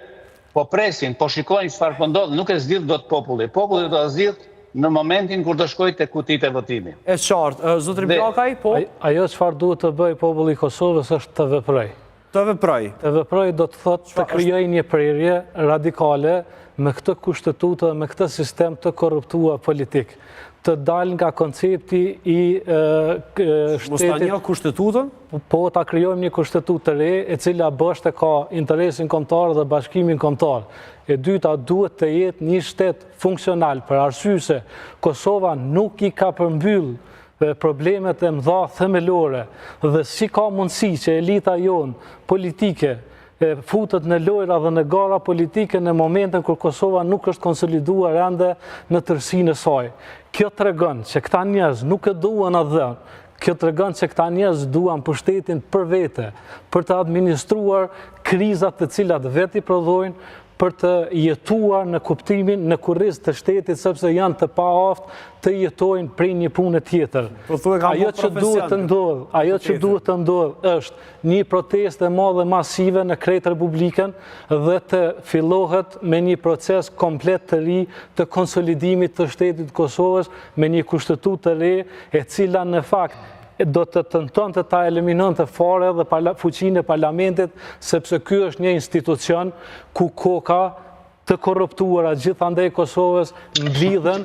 po presin, po shikojnë çfarë po ndodh, nuk e zgjidh dot populli. Populli do ta zgjidh në momentin kur do shkojë te kutitë e votimit. Është qartë. Zotri Bllakaj, po. Ajo çfarë duhet të bëjë populli i Kosovës është të veprojë. Të veprojë. Të veprojë do të thotë të krijojë një prerje radikale me këtë kushtetutë, me këtë sistem të korruptuar politik. Të dalë nga koncepti i shtetit... Mos ta njoh kushtetutën? Po, ta krijojmë një kushtetutë të re, e cila bashkë ka interesin kombëtar dhe bashkimin kombëtar. E dyta, duhet të jetë një shtet funksional, për arsye se Kosova nuk i ka përmbyll problemet e mëdha themelore, dhe si ka mundësi që elita jonë politike futet në lojra dhe në gara politike në momentin kur Kosova nuk është konsoliduar ende në tërësinë e saj. Kjo tregon që këta njerëz nuk e duan atë dhënë. Kjo tregon që këta njerëz duan pushtetin për vete, për të administruar krizat të cilat veti prodhojnë, për të jetuar në kuptimin në kurriz të shtetit, sepse janë të paaftë të jetojnë prej një pune tjetër. Ajo që duhet të ndodhë është një protestë e madhe masive në krejt Republikën dhe të fillohet me një proces komplet të ri të konsolidimit të shtetit Kosovës me një kushtetutë të re e cila në fakt do të tenton të ta eliminon të fare dhe fuqinë e parlamentit, sepse ky është një institucion ku koka të korruptuara gjithandej Kosovës mblidhen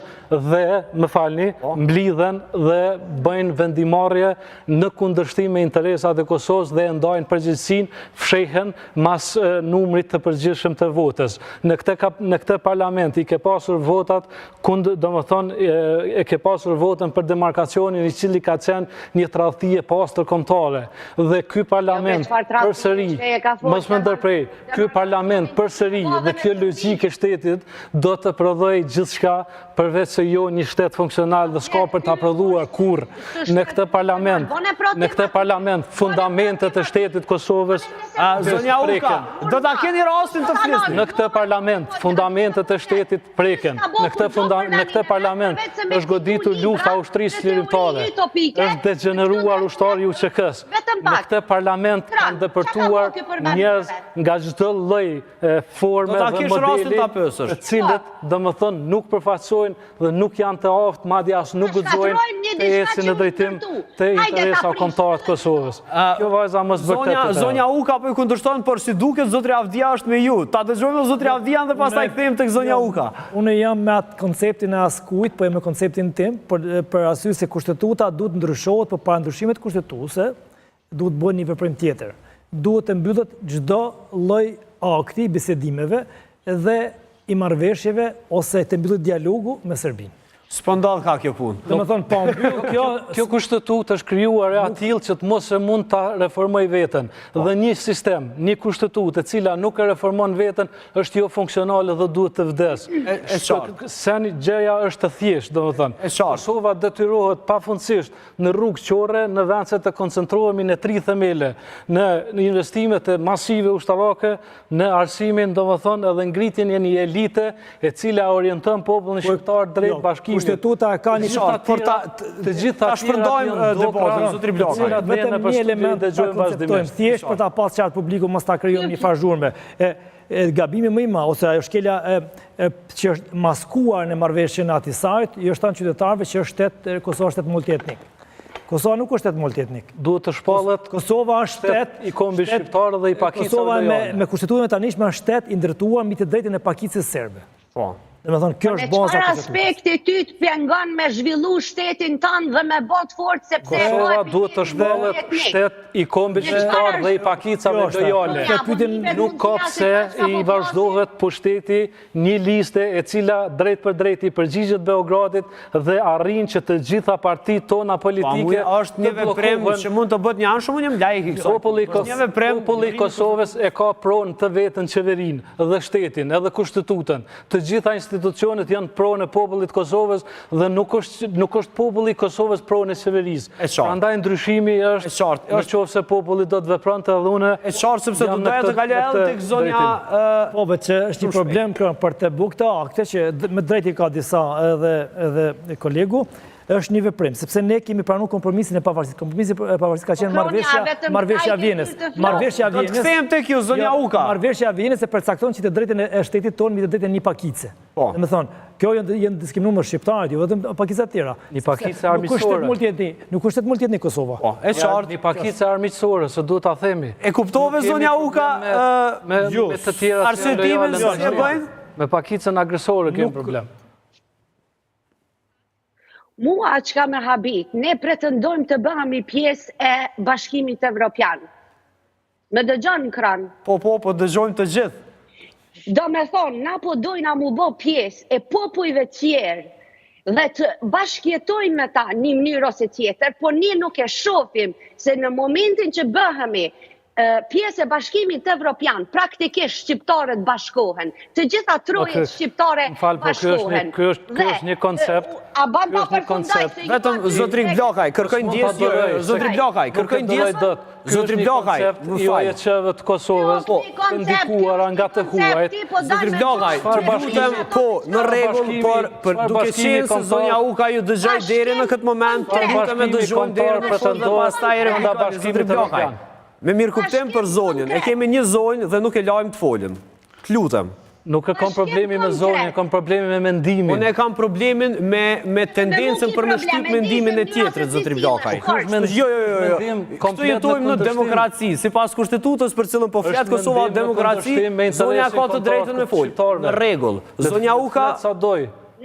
dhe bëjnë vendimarrje në kundërshtim me interesat e Kosovës dhe ndajnë përgjegjësinë, fshehen mas numrit të përgjithshëm të votës. Në këtë parlament i ke pasur votat, e ke pasur votën për demarkacionin i cili ka qenë një tradhti e pastër kombëtare. Dhe ky parlament përsëri, mos më ndërprej, ky parlament përsëri dhe kjo logjikë e shtetit do të prodhojë gjithçka përveç se jo një shtet funksional dhe s'ka për ta prodhuar kurrë. Në këtë parlament fundamentet e shtetit Kosovës Zonja Uka, do ta keni rastin të flisni. Në këtë parlament fundamentet e shtetit preken. Në këtë parlament është goditur lufta ushtrisë lirimtare. Është degeneruar ushtari UÇK-s. Në këtë parlament kanë depërtuar njerëz nga çdo lloj forme dhe modeli, të cilët domethënë nuk përfaqësojnë dhe nuk janë të aftë, madje as nuk guxojnë të ecin në drejtim të interesave kombëtare të Kosovës. Kjo vajza mos vërtetë. Zonja Uka po i kundërshton, por si duket zotri Avdia është me ju. Ta dëgjojmë zotri Avdian dhe pastaj kthehemi tek zonja Uka. Unë jam me atë konceptin e askujt, po jam me konceptin tim, për arsye se kushtetuta duhet ndryshohet, por para ndryshimit kushtetuese duhet bëhet një veprim tjetër. Duhet të mbyllet çdo lloj akti, bisedimeve dhe i marrëveshjeve ose të mbyllet dialogu me Serbinë. S'po ndodh ka kjo punë. Domethënë pa mbyll kjo kushtetutë është krijuar e atill që të mos e mund ta reformoj veten. Dhe një sistem, një kushtetutë e cila nuk e reformon veten është jo funksionale dhe duhet të vdes. Seni gjëja është e thjeshtë, domethënë. Kosova detyrohet pafundësisht në rrugë qore, në vend se të koncentrohemi në 3 themele, në investimet masive ushtarake, në arsimin, domethënë, edhe ngritjen e një elite e cila orienton popullin shqiptar drejt bashkimit. Kushtetuta ka një të gjitha ta shpërndajmë debatën, zotri Blaka. Vetëm një element ta konceptojmë, thjesht për ta pasur qartë publiku, mos ta krijojmë një fazhurme. Gabimi më i madh ose ajo shkelja që është maskuar në marrëveshjen e Atisajt, i është thënë qytetarëve që Kosova është shtet multietnik. Kosova nuk është shtet multietnik. Duhet të shpallet Kosova është shtet i kombit shqiptar dhe i pakicave Kosova lojale. me kushtetutën e tanishme është shtet i ndërtuar mbi të drejtën e pakicës serbe. Po. Domethënë kjo është baza e kushtetues. Aspekti ty të pengon me zhvillu shtetin tanë dhe me bot fort sepse Kosova duhet të shpallet shtet i kombit shqiptar dhe i pakicave lojale. Nuk ka pse i vazhdohet pushteti një liste e cila drejt për drejt i përgjigjet Beogradit dhe arrin që të gjitha partitë tona politike është një veprim që mund të bëhet një anshëm lajk. Populli i Kosovës e ka pronë të vetën qeverinë dhe shtetin edhe kushtetutë. Të gjitha institucionet janë pronë e popullit Kosovës dhe nuk është populli i Kosovës pronë e qeverisë. Prandaj ndryshimi është nëse populli do të vepronte edhe unë. Është qartë sepse do doja të kaloj edhe tek zonja Po vetë është një problem për të bërë këtë akte që me drejtë ka disa edhe kolegu. Është një veprim, sepse ne kemi pranuar kompromisin e pavarësisë. Kompromisi e pavarësisë ka qenë marrëveshja e Vienës. Marrëveshja e Vienës. Do të kthehem tek ju zonja Uka. Marrëveshja e Vienës e përcakton që të drejtën e shtetit tonë mbi të drejtën e një pakice. Domethënë, kjo janë diskriminuar shqiptarët, jo vetëm pakica të tjera. Një pakicë armiqësore. Nuk është multietnik Kosova. Po, është qartë. Një pakicë armiqësore, se duhet ta themi. E kuptove zonja Uka? Me të tjera arsyetimën se e bëjnë? Me pakicën agresore kemi problem. Mua që ka me habit, ne pretendojmë të bëhemi pjesë e bashkimit evropian. Me dëgjon në kran. Po, dëgjojmë të gjithë. Do me thonë, na po dojna mu bo pjesë e popujve tjerë dhe të bashkjetojmë me ta një mënyrë ose tjetër, po ne nuk e shohim se në momentin që bëhemi pjesë e bashkimit evropian, praktikisht shqiptarët bashkohen, të gjitha trojet shqiptare bashkohen. Ky është një koncept. A ban pa përfundoj se Vetëm zotri Blokaj, kërkojnë ndjesë, zotri Blokaj, kërkojnë ndjesë, zotri Blokaj, më Jo falë. e qeve të Kosovës, të ndikuara nga të huajt. Zotri Blokaj, në rregull, por duke qenë se zonja Uka ju dëgjoj deri në këtë moment, të lutem e dëgjojmë deri në fund dhe pastaj replikoni. Zotri Blokaj, me mirë kuptim për zonjën, e kemi një zonjë dhe nuk e lajmë të folën. Të lutem. Nuk e kam problemi me zonjën, kam problemi me mendimin. Unë e kam problemin me tendencën për me shtyp mendimin e tjetrit, zotri Blokaj. Jo. Këtu jetojmë në demokraci, sipas kushtetutës për cilën po flet Kosova demokraci, zonja ka të drejtën me fol. Në rregull. Zonja Uka,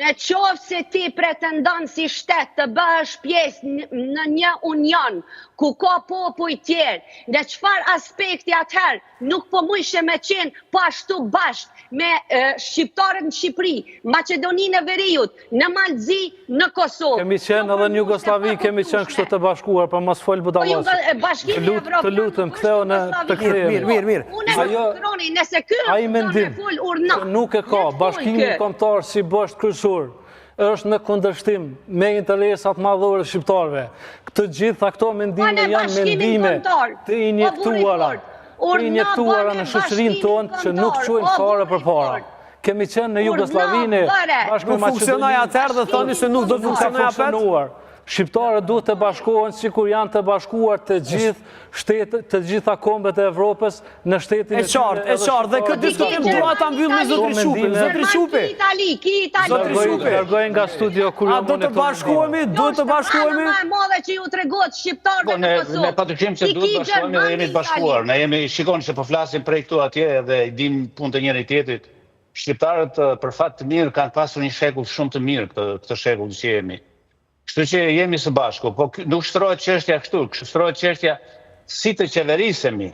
në qovë se ti pretendon si shtet të bëhesh pjesë në një union, ku ka popull tjerë, në çfarë aspekti atëherë nuk po mujshe me qenë po ashtu bashkë me shqiptarët në Shqipëri, Maqedoninë e Veriut, në Malzi, në Kosovë. Kemi qenë edhe në Jugoslavi, kemi qenë kështu të bashkuar, për mos fol budallasi. Bashkimi Evropian. Të lutem, ktheu në të kthehemi. Mirë. Unë e kontroni, nëse ky ai mendim që nuk e ka bashkimi kombëtar si bashkë kryesor është në kundërshtim me interesat madhore shqiptarëve. Të gjitha këto mendime janë mendime të injektuara në shoqërinë tonë që nuk quajnë fare përpara. Kemi qenë në Jugosllavinë bashkë me funksionoi atëherë dhe thoni se nuk do të funksionojë apet. Shqiptarët duhet të bashkohen sikur janë të bashkuar të gjithë shtetet, të gjitha kombet e Evropës në shtetin e qartë, dhe këtë diskutim dua ta mbyll me zotri Shupi. Zotri Shupi. Zotri Shupi. Largoj nga studio kur A do të bashkohemi? Më e madhe që ju tregohet shqiptarëve në Kosovë. Ne patyshim që duhet të bashkohemi dhe jemi të bashkuar. Ne jemi, shikoni se po flasim prej këtu atje dhe i dim punë të njëri tjetrit. Shqiptarët për fat të mirë kanë pasur një shekull shumë të mirë këtë shekull që jemi. Kështu që jemi së bashku, po nuk shtrohet çështja kështu, shtrohet çështja si të qeverisemi.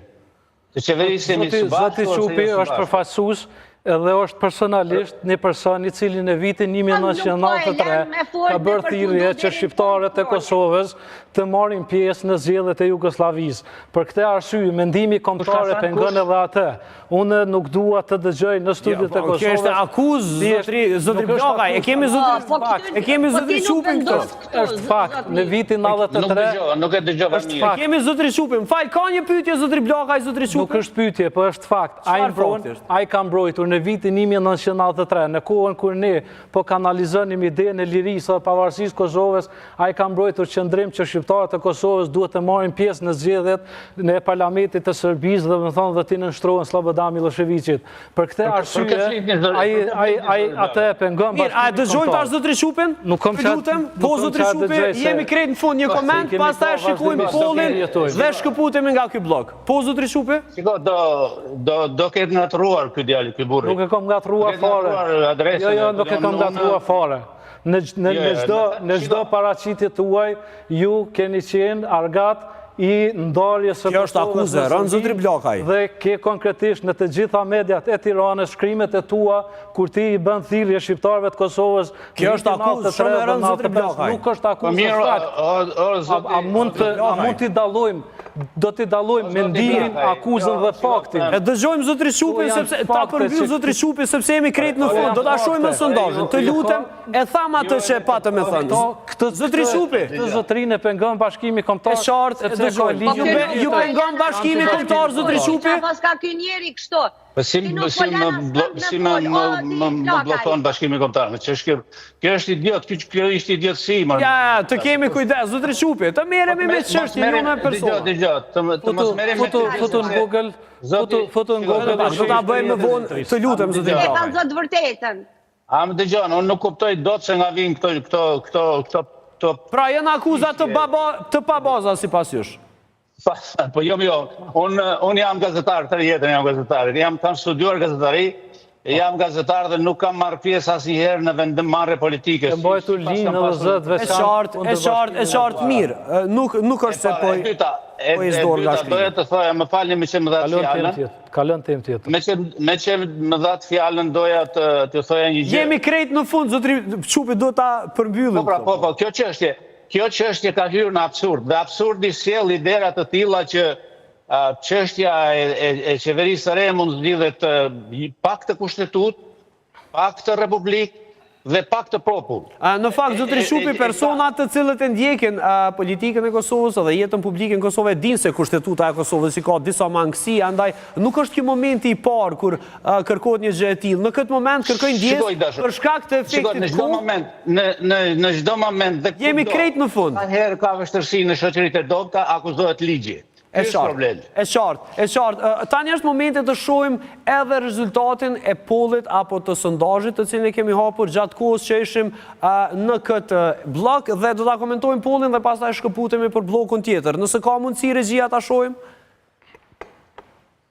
Të qeverisemi së bashku. Zoti Shupi është përfaqësues edhe është personalisht një person i cili në vitin 1993 ka bërë thirrje që shqiptarët e Kosovës të marrin pjesë në zgjedhjet e Jugosllavisë. Për këtë arsye, mendimi kombëtar e pengon edhe atë. Unë nuk dua të dëgjoj në studiot e Kosovës. Kjo është akuzë, zotri Blokaj, e kemi zotri Shupin këtu. Është fakt, në vitin 93. Nuk e dëgjova mirë. E kemi zotri Shupin. M'fal, ka një pyetje zotri Blokaj, zotri Shupin. Nuk është pyetje, po është fakt. Ai ka mbrojtur në vitin 1993, në kohën kur ne po kanalizonim idenë e lirisë dhe pavarësisë Kosovës, ai ka mbrojtur qëndrim që shqiptarët e Kosovës duhet të marrin pjesë në zgjedhjet në parlamentit të Serbisë dhe më thonë dhe ti nënshtrohen Slobodan Miloševićit. Për këtë arsye, ai atë e pengon bashkimin. A dëgjojnë tash zotri Shupin? Lutem, po zotri Shupi, jemi krejt në fund një koment, pastaj shikojmë pollin dhe shkëputemi nga ky blok. Po zotri Shupi? Shiko, do ketë ngatruar ky djalë, ky burri. Nuk e kam ngatruar fare. Jo, nuk e kam ngatruar fare. Në çdo paraqitje tuaj, ju keni qenë argat i ndarjes së Kjo është akuzë, rënë zotri Blokaj. Dhe ke konkretisht në të gjitha mediat e Tiranës shkrimet e tua kur ti i bën thirrje shqiptarëve të Kosovës. Kjo është akuzë, shumë e rënë zotri Blokaj. Nuk është akuzë. A mund t'i dallojmë? Do t'i dallojmë mendimin, akuzën dhe faktin. E dëgjojmë zotri Shupin sepse ta përmbyll zotri Shupi sepse jemi krejt në fund. Do ta shohim në sondazhin. Të lutem, e tham atë që e patëm me thënë. Zotri Shupi, këtë zotrinë e pengon Bashkimi Kombëtar. Është qartë, ju pengon Bashkimi Kombëtar zotri Shupi? Pas ka ky njeri kështu. Si më blokon Bashkimi Kombëtar? Kjo është idiot, kjo është idiotësi. Ja, të kemi kujdes, zotri Shupi, të merremi me çështje, jo me persona. Të mos merrem me foto në Google, foto në Google. Do ta bëjmë më vonë, të lutem zotri E Blokaj. kanë thënë vërtetën. A më dëgjon, unë nuk kuptoj dot se nga vijnë këto. Pra janë akuzat të pa baza sipas jush. Po jo, unë jam gazetar, të jetën jam gazetar. Kam studiuar gazetari, jam gazetar dhe nuk kam marrë pjesë asnjëherë në vendmarrje politike. Të mbajtur linjë në 10 veçantë. E qartë mirë. Nuk është se po i zdor nga shkrimi. Doja të thoja, më falni me që më dhatë fjallën. Kalon tem tjetër. Me që më dhatë fjallën doja të thoja një gjë. Jemi krejt në fund, zotri Shupi, do ta përmbyllim. Po, kjo çështje ka hyrë në absurd. Dhe absurdi sjell idera të tilla që çështja e qeverisë së re mund zgjidhet pak të kushtetutë, pak të republikë dhe pak të popull. Në fakt, zotëri Shupi, personat të cilët e ndjekin politikën e Kosovës dhe jetën publike në Kosovë dinë se kushtetuta e Kosovës i ka disa mangësi, andaj nuk është ky momenti i parë kur kërkohet një gjë e tillë. Në këtë moment kërkojnë ndjes për shkak të efektit kohë. Në çdo moment dhe jemi krejt në fund. Herë ka vështirësi në shoqëritë e dobta, akuzohet ligji. E qartë. Tani është momenti të shohim edhe rezultatin e pollit apo të sondazhit të cilin e kemi hapur gjatë kohës që ishim në këtë blok dhe do ta komentojmë pollin dhe pastaj shkëputemi për bllokun tjetër. Nëse ka mundësi regjia ta shohim?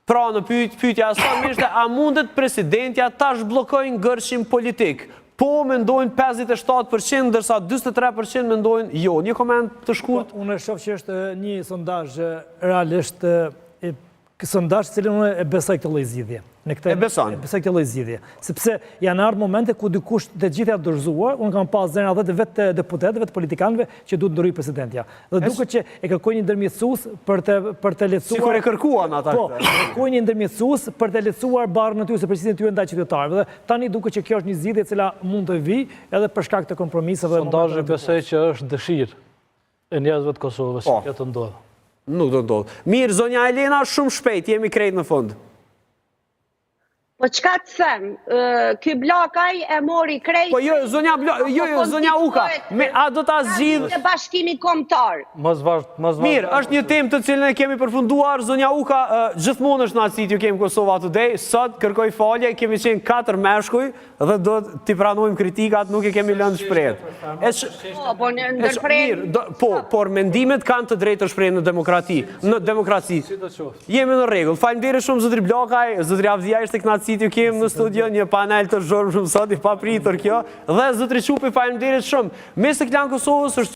Pra në pyetja e sot ishte a mundet presidentja ta zhbllokojë ngërshin politik? Po mendojnë 57%, ndërsa 43% mendojnë jo. Një koment të shkurt? Unë e shoh që është një sondazh realisht sondazh cilin unë e besoj këtë lloj zgjidhje. E beson? E besoj këtë lloj zgjidhje. Sepse janë ardhur momente ku dikush të gjithë janë dorëzuar, unë kam pas zëna edhe vetë deputetëve, të politikanëve që duhet ndrojë presidentja. Dhe duket që e kërkojnë një ndërmjetësues për të lehtësuar. Sikur e kërkuan ata. Po, kërkojnë një ndërmjetësues për të lehtësuar barrën e tyre se përgjithësinë tyre ndaj qytetarëve. Dhe tani duket që kjo është një zgjidhje e cila mund të vijë edhe për shkak të kompromiseve. Sondazhi besoj që është dëshirë e njerëzve të Kosovës që të ndodhë. Nuk do ndodhë. Mirë, zonja Elena, shumë shpejt, jemi krejt në fund. Po çka të them, ky blokaj e mori krejt... Po jo, zonja Uka, a do ta zgjidh... ...në bashkimin kombëtar. Mirë, është një temë të cilën e kemi përfunduar, zonja Uka, gjithmonë është në atë sitju kemi Kosova Today, sot kërkoj falje, kemi qenë 4 meshkuj dhe do t'i pranojmë kritikat, nuk e kemi lënë shprehje. Po, ndërprerje... Por mendimet kanë të drejtë të shprehjen në demokraci. Jemi në rregull. Faleminderit shumë zotri Blokaj, zotri Avdia ishte kënaqësi t'ju kem në studio, një panel të zhurmshëm sot i papritur kjo, dhe zotri Shupi, faleminderit shumë. Mes të Klan Kosovës është